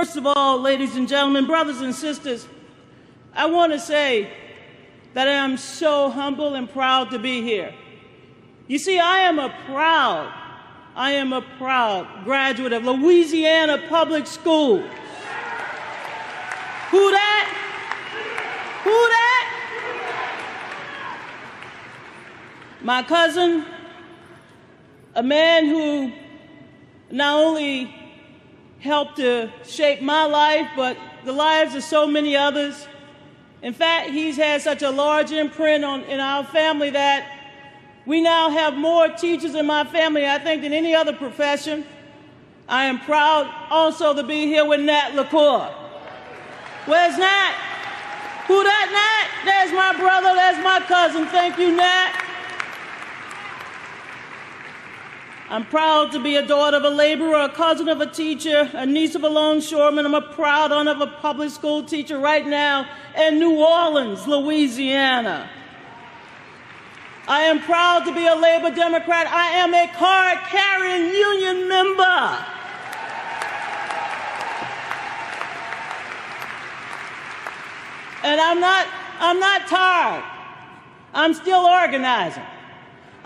First of all, ladies and gentlemen, brothers and sisters, I want to say that I am so humble and proud to be here. You see, I am a proud graduate of Louisiana public schools. Who that? Who that? My cousin, a man who not only helped to shape my life, but the lives of so many others. In fact, he's had such a large imprint in our family that we now have more teachers in my family, I think, than any other profession. I am proud also to be here with Nat LaCour. Where's Nat? Who that, Nat? There's my brother, there's my cousin. Thank you, Nat. I'm proud to be a daughter of a laborer, a cousin of a teacher, a niece of a longshoreman. I'm a proud owner of a public school teacher right now in New Orleans, Louisiana. I am proud to be a Labor Democrat. I am a card-carrying union member. And I'm not tired. I'm still organizing.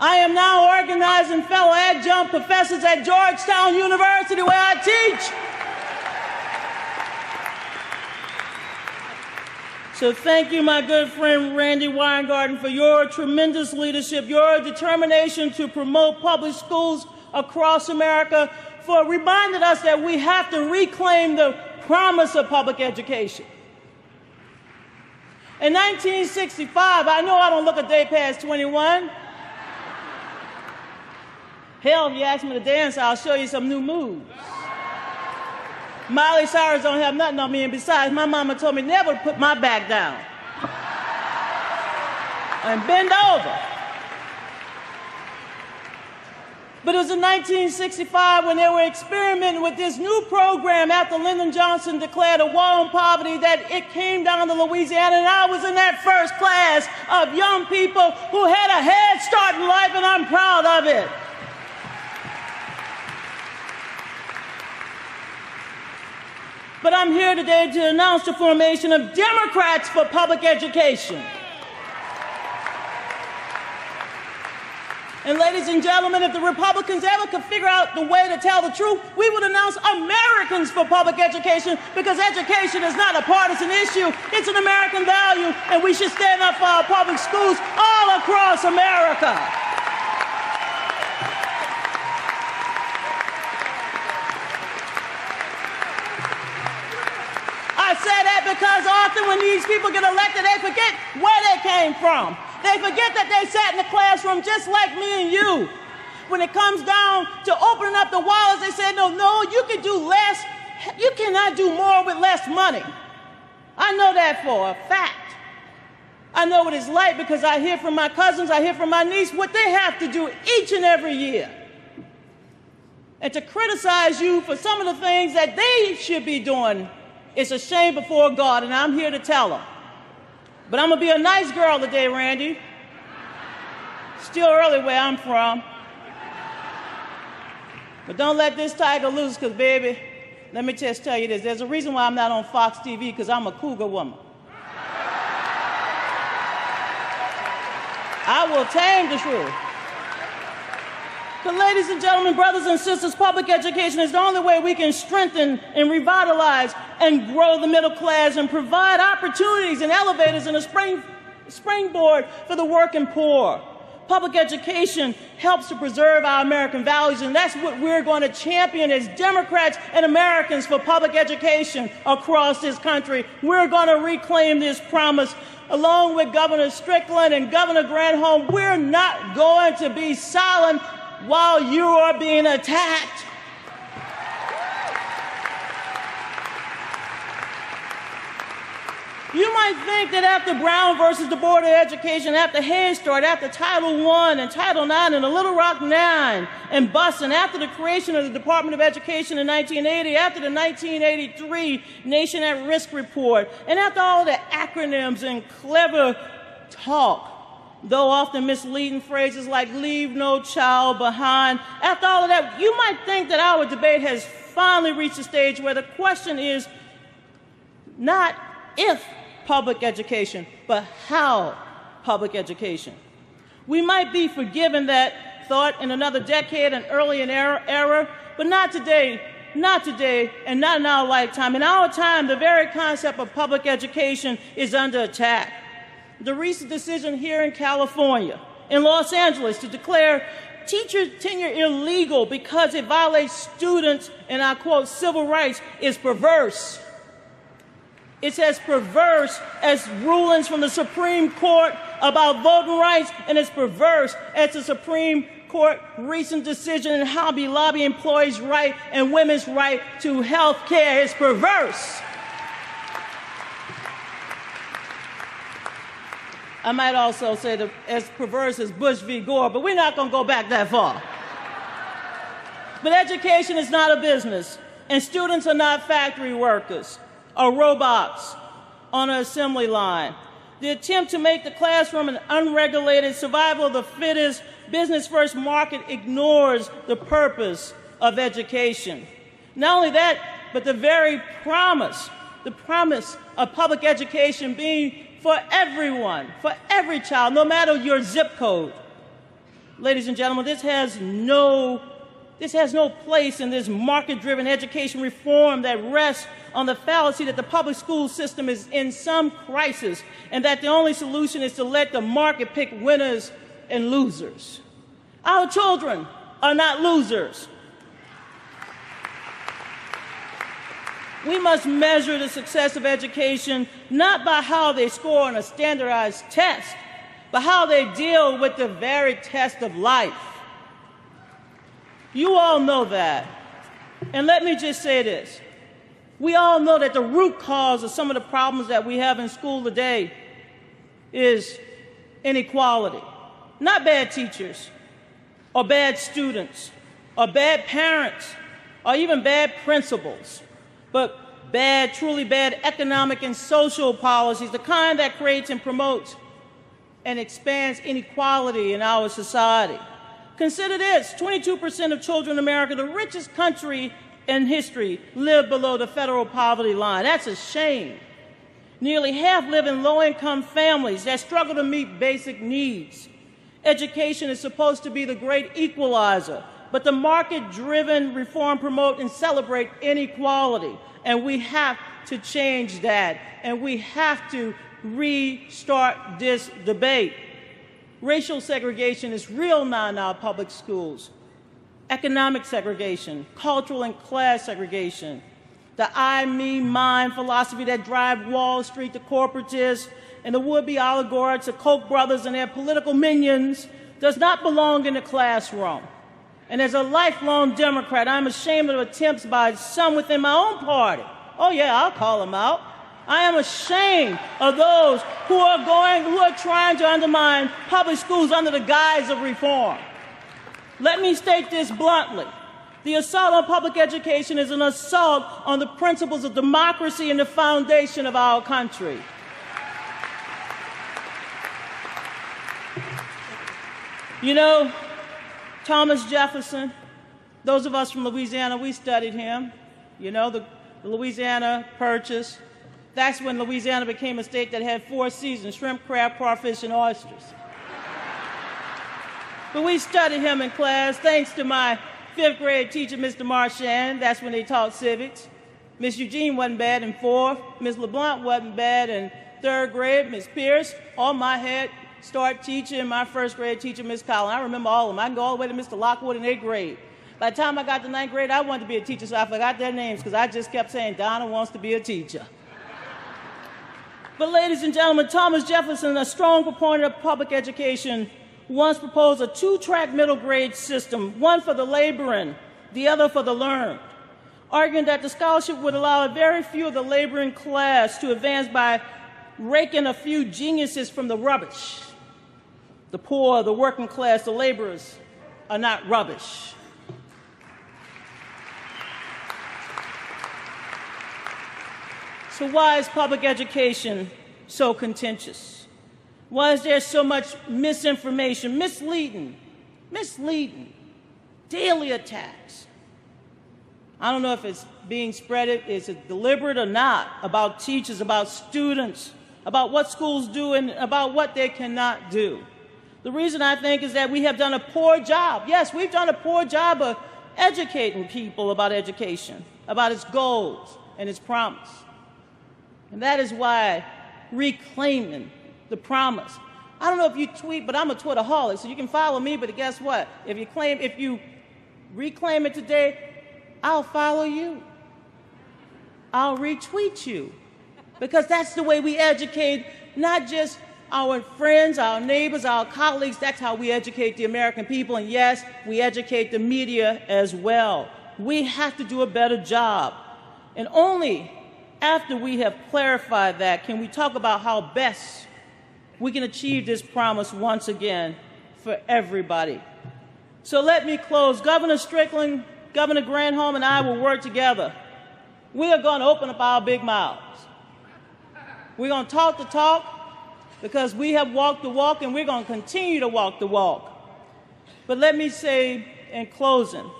I am now organizing fellow adjunct professors at Georgetown University, where I teach. So thank you, my good friend Randy Weingarten, for your tremendous leadership, your determination to promote public schools across America, for reminding us that we have to reclaim the promise of public education. In 1965, I know I don't look a day past 21. Hell, if you ask me to dance, I'll show you some new moves. Miley Cyrus don't have nothing on me, and besides, my mama told me never to put my back down and bend over. But it was in 1965 when they were experimenting with this new program after Lyndon Johnson declared a war on poverty that it came down to Louisiana, and I was in that first class of young people who had a head start in life, and I'm proud of it. But I'm here today to announce the formation of Democrats for Public Education. And ladies and gentlemen, if the Republicans ever could figure out the way to tell the truth, we would announce Americans for Public Education, because education is not a partisan issue. It's an American value, and we should stand up for our public schools all across America. I say that because often when these people get elected, they forget where they came from. They forget that they sat in the classroom just like me and you. When it comes down to opening up the wallets, they say, no, you can do less. You cannot do more with less money. I know that for a fact. I know what it's like because I hear from my cousins, I hear from my niece what they have to do each and every year. And to criticize you for some of the things that they should be doing, it's a shame before God, and I'm here to tell them. But I'm going to be a nice girl today, Randy. Still early where I'm from. But don't let this tiger loose, because, baby, let me just tell you this. There's a reason why I'm not on Fox TV, because I'm a cougar woman. I will tame the truth. But ladies and gentlemen, brothers and sisters, public education is the only way we can strengthen and revitalize and grow the middle class and provide opportunities and elevators and a springboard for the working poor. Public education helps to preserve our American values, and that's what we're going to champion as Democrats and Americans for public education across this country. We're going to reclaim this promise. Along with Governor Strickland and Governor Granholm, we're not going to be silent while you are being attacked. You might think that after Brown versus the Board of Education, after Head Start, after Title I and Title IX and the Little Rock Nine and busing, after the creation of the Department of Education in 1980, after the 1983 Nation at Risk Report, and after all the acronyms and clever talk, though often misleading phrases like leave no child behind, after all of that, you might think that our debate has finally reached a stage where the question is not if public education, but how public education. We might be forgiven that thought in another decade and early in era, but not today, and not in our lifetime. In our time, the very concept of public education is under attack. The recent decision here in California, in Los Angeles, to declare teacher tenure illegal because it violates students, and I quote, civil rights, is perverse. It's as perverse as rulings from the Supreme Court about voting rights, and as perverse as the Supreme Court recent decision in Hobby Lobby employees' right and women's right to health care is perverse. I might also say that as perverse as Bush v. Gore, but we're not going to go back that far. But education is not a business, and students are not factory workers or robots on an assembly line. The attempt to make the classroom an unregulated survival of the fittest, business-first market ignores the purpose of education. Not only that, but the very promise of public education being for everyone, for every child, no matter your zip code. Ladies and gentlemen, this has no place in this market-driven education reform that rests on the fallacy that the public school system is in some crisis and that the only solution is to let the market pick winners and losers. Our children are not losers. We must measure the success of education not by how they score on a standardized test, but how they deal with the very test of life. You all know that. And let me just say this. We all know that the root cause of some of the problems that we have in school today is inequality. Not bad teachers, or bad students, or bad parents, or even bad principals, but bad, truly bad economic and social policies, the kind that creates and promotes and expands inequality in our society. Consider this, 22% of children in America, the richest country in history, live below the federal poverty line. That's a shame. Nearly half live in low-income families that struggle to meet basic needs. Education is supposed to be the great equalizer, but the market-driven reform promote and celebrate inequality. And we have to change that, and we have to restart this debate. Racial segregation is real now in our public schools. Economic segregation, cultural and class segregation, the I, me, mine philosophy that drive Wall Street, the corporatists, and the would-be oligarchs, the Koch brothers and their political minions, does not belong in the classroom. And as a lifelong Democrat, I'm ashamed of attempts by some within my own party. Oh yeah, I'll call them out. I am ashamed of those who are trying to undermine public schools under the guise of reform. Let me state this bluntly. The assault on public education is an assault on the principles of democracy and the foundation of our country. You know, Thomas Jefferson, those of us from Louisiana, we studied him. You know, the Louisiana Purchase. That's when Louisiana became a state that had 4 seasons: shrimp, crab, crawfish, and oysters. But we studied him in class, thanks to my 5th grade teacher, Mr. Marchand. That's when they taught civics. Miss Eugene wasn't bad in 4th. Miss LeBlanc wasn't bad in 3rd grade. Miss Pierce, on my head start teacher, and my 1st grade teacher, Miss Collins. I remember all of them. I can go all the way to Mr. Lockwood in 8th grade. By the time I got to 9th grade, I wanted to be a teacher, so I forgot their names because I just kept saying, Donna wants to be a teacher. But ladies and gentlemen, Thomas Jefferson, a strong proponent of public education, once proposed a 2-track middle grade system, one for the laboring, the other for the learned, arguing that the scholarship would allow a very few of the laboring class to advance by raking a few geniuses from the rubbish. The poor, the working class, the laborers are not rubbish. So why is public education so contentious? Why is there so much misinformation, misleading, daily attacks? I don't know if it's being spread, is it deliberate or not, about teachers, about students, about what schools do and about what they cannot do. The reason I think is that we have done a poor job. Yes, we've done a poor job of educating people about education, about its goals and its promise. And that is why reclaiming the promise. I don't know if you tweet, but I'm a Twitteraholic, so you can follow me, but guess what? If you reclaim it today, I'll follow you. I'll retweet you. Because that's the way we educate not just our friends, our neighbors, our colleagues. That's how we educate the American people. And yes, we educate the media as well. We have to do a better job. And only after we have clarified that can we talk about how best we can achieve this promise once again for everybody. So let me close. Governor Strickland, Governor Granholm, and I will work together. We are going to open up our big mouths. We're going to talk the talk because we have walked the walk, and we're going to continue to walk the walk. But let me say in closing,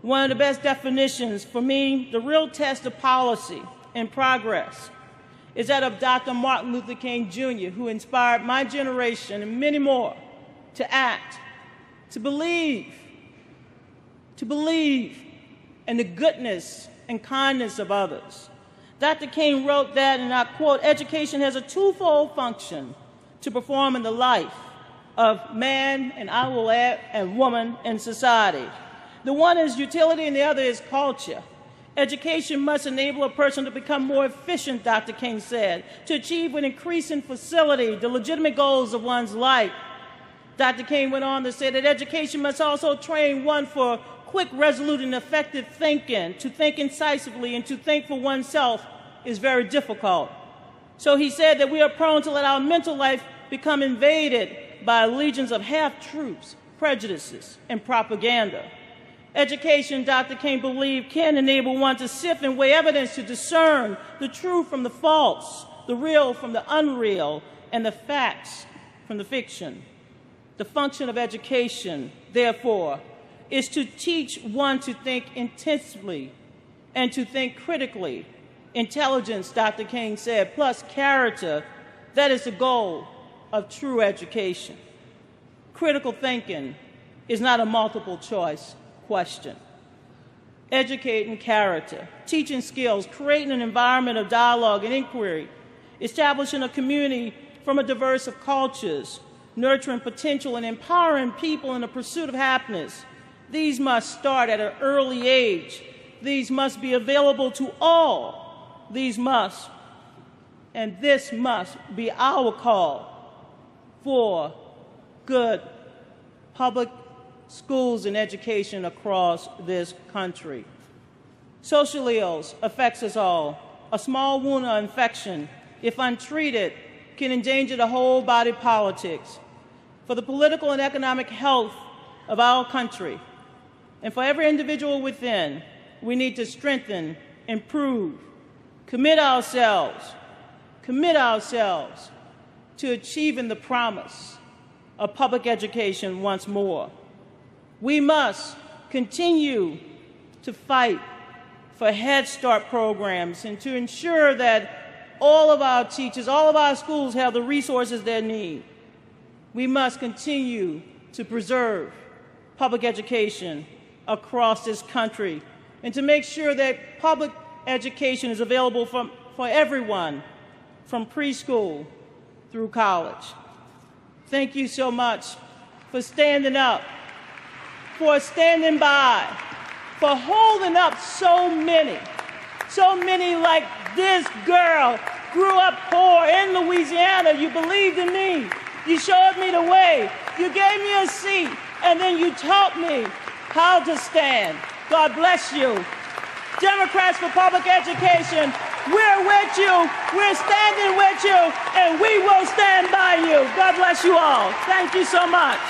one of the best definitions for me, the real test of policy and progress, is that of Dr. Martin Luther King Jr., who inspired my generation and many more to act, to believe in the goodness and kindness of others. Dr. King wrote that, and I quote, "Education has a twofold function to perform in the life of man, and I will add, and woman in society. The one is utility and the other is culture. Education must enable a person to become more efficient," Dr. King said, "to achieve with increasing facility the legitimate goals of one's life." Dr. King went on to say that education must also train one for quick, resolute, and effective thinking. To think incisively and to think for oneself is very difficult. So he said that we are prone to let our mental life become invaded by legions of half-truths, prejudices, and propaganda. Education, Dr. King believed, can enable one to sift and weigh evidence to discern the true from the false, the real from the unreal, and the facts from the fiction. The function of education, therefore, is to teach one to think intensively and to think critically. Intelligence, Dr. King said, plus character, that is the goal of true education. Critical thinking is not a multiple choice question. Educating character, teaching skills, creating an environment of dialogue and inquiry, establishing a community from a diverse of cultures, nurturing potential and empowering people in the pursuit of happiness. These must start at an early age. These must be available to all. This must be our call for good public schools and education across this country. Social ills affects us all. A small wound or infection, if untreated, can endanger the whole body politics. For the political and economic health of our country, and for every individual within, we need to strengthen, improve, commit ourselves to achieving the promise of public education once more. We must continue to fight for Head Start programs and to ensure that all of our teachers, all of our schools have the resources they need. We must continue to preserve public education across this country and to make sure that public education is available for everyone from preschool through college. Thank you so much for standing up, for standing by, for holding up so many like this girl grew up poor in Louisiana. You believed in me. You showed me the way. You gave me a seat, and then you taught me how to stand. God bless you. Democrats for Public Education, we're with you, we're standing with you, and we will stand by you. God bless you all. Thank you so much.